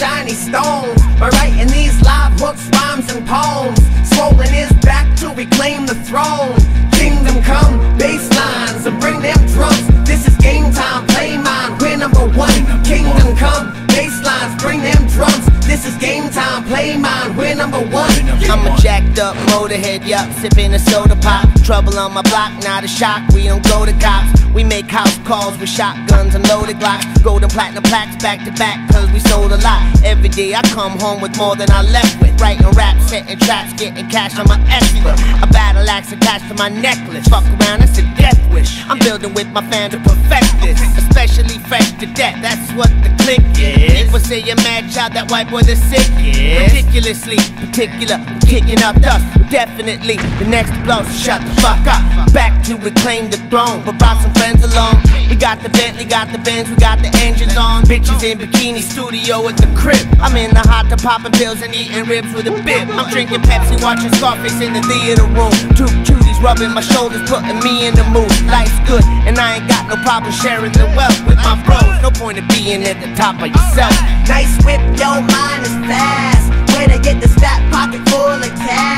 shiny stones by writing these live hooks, rhymes, and poems. Swollen his back to reclaim the throne. Kingdom come, bass lines, and bring them drums. This is game time, play mine, we're number one. Kingdom come, bass lines, bring them drums. This is game time, play mine, we're number one. I'm a jacked up motorhead, yup, sipping a soda pop. Trouble on my block, not a shock, we don't go to cops. We make house calls with shotguns and loaded glocks. Golden platinum plaques back to back, cause we sold a lot. Every day I come home with more than I left with. Writing raps, setting traps, getting cash on my expert. A battle axe attached to my necklace. Fuck around, that's a death wish. I'm building with my fam to perfect this. Especially fresh to death, that's what the click is. People say you're mad child, that white boy the sickest. Ridiculously particular, kicking up dust. Definitely the next blow, so shut the fuck up. Back to reclaim the throne, but brought some friends along. We got the Bentley, got the Benz, we got the engines on. Bitches in bikini, studio at the crib. I'm in the hot tub popping pills and eating ribs with a bib. I'm drinking Pepsi, watching Scarface in the theater room. Two cuties rubbing my shoulders, putting me in the mood. Life's good, and I ain't got no problem sharing the wealth with my bros. No point in being at the top of yourself. Nice whip, your mind is fast. Where to get this fat pocket full of cash?